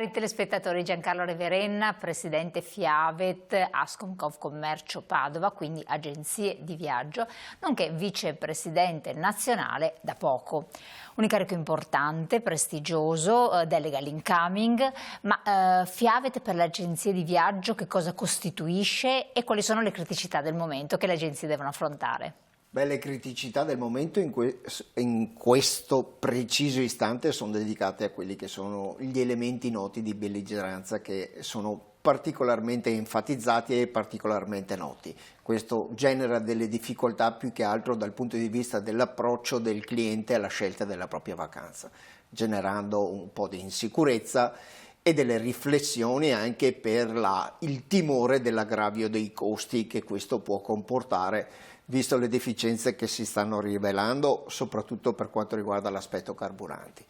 Cari telespettatori, Giancarlo Reverenna, presidente Fiavet, Ascom Confcommercio Padova, quindi agenzie di viaggio, nonché vicepresidente nazionale da poco. Un incarico importante, prestigioso, delega all'incoming, ma Fiavet per le agenzie di viaggio che cosa costituisce e quali sono le criticità del momento che le agenzie devono affrontare? Beh, le criticità del momento in questo preciso istante sono dedicate a quelli che sono gli elementi noti di belligeranza che sono particolarmente enfatizzati e particolarmente noti. Questo genera delle difficoltà più che altro dal punto di vista dell'approccio del cliente alla scelta della propria vacanza, generando un po' di insicurezza e delle riflessioni anche per il timore dell'aggravio dei costi che questo può comportare, visto le deficienze che si stanno rivelando, soprattutto per quanto riguarda l'aspetto carburanti.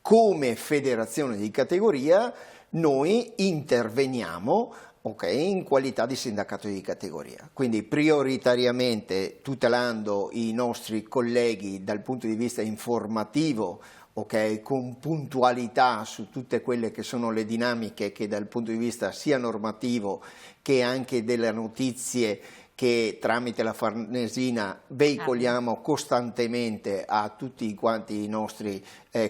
Come federazione di categoria noi interveniamo in qualità di sindacato di categoria, quindi prioritariamente tutelando i nostri colleghi dal punto di vista informativo, con puntualità su tutte quelle che sono le dinamiche che dal punto di vista sia normativo che anche delle notizie che tramite la Farnesina veicoliamo costantemente a tutti quanti i nostri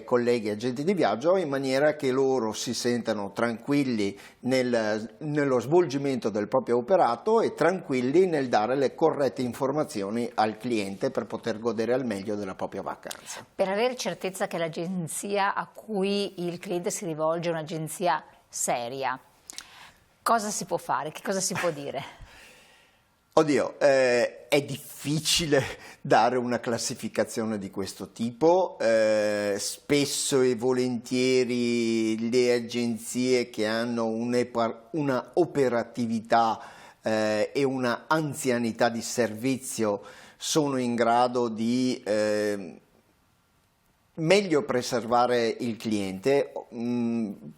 colleghi agenti di viaggio, in maniera che loro si sentano tranquilli nello svolgimento del proprio operato e tranquilli nel dare le corrette informazioni al cliente per poter godere al meglio della propria vacanza. Per avere certezza che l'agenzia a cui il cliente si rivolge è un'agenzia seria, cosa si può fare? Che cosa si può dire? Oddio, è difficile dare una classificazione di questo tipo, spesso e volentieri le agenzie che hanno una operatività e una anzianità di servizio sono in grado di meglio preservare il cliente,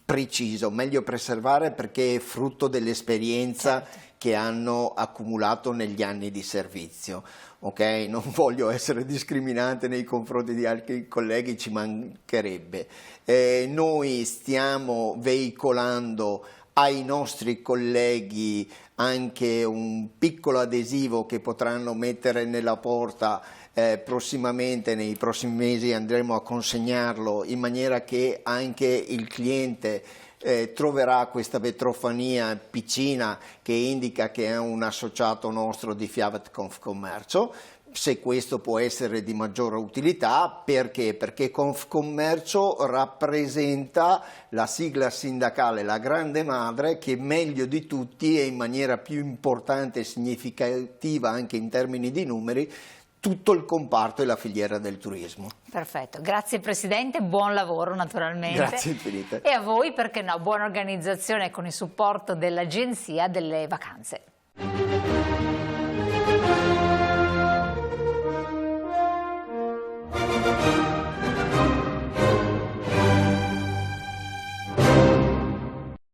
preciso, meglio preservare perché è frutto dell'esperienza che hanno accumulato negli anni di servizio. Non voglio essere discriminante nei confronti di altri colleghi, ci mancherebbe. Noi stiamo veicolando ai nostri colleghi anche un piccolo adesivo che potranno mettere nella porta prossimamente, nei prossimi mesi andremo a consegnarlo in maniera che anche il cliente troverà questa vetrofania piccina che indica che è un associato nostro di Fiavet Confcommercio. Se questo può essere di maggiore utilità, perché? Perché Confcommercio rappresenta la sigla sindacale, la grande madre che meglio di tutti e in maniera più importante e significativa anche in termini di numeri tutto il comparto e la filiera del turismo. Perfetto, grazie Presidente, buon lavoro naturalmente. Grazie infinite. E a voi, perché no, buona organizzazione con il supporto dell'Agenzia delle Vacanze.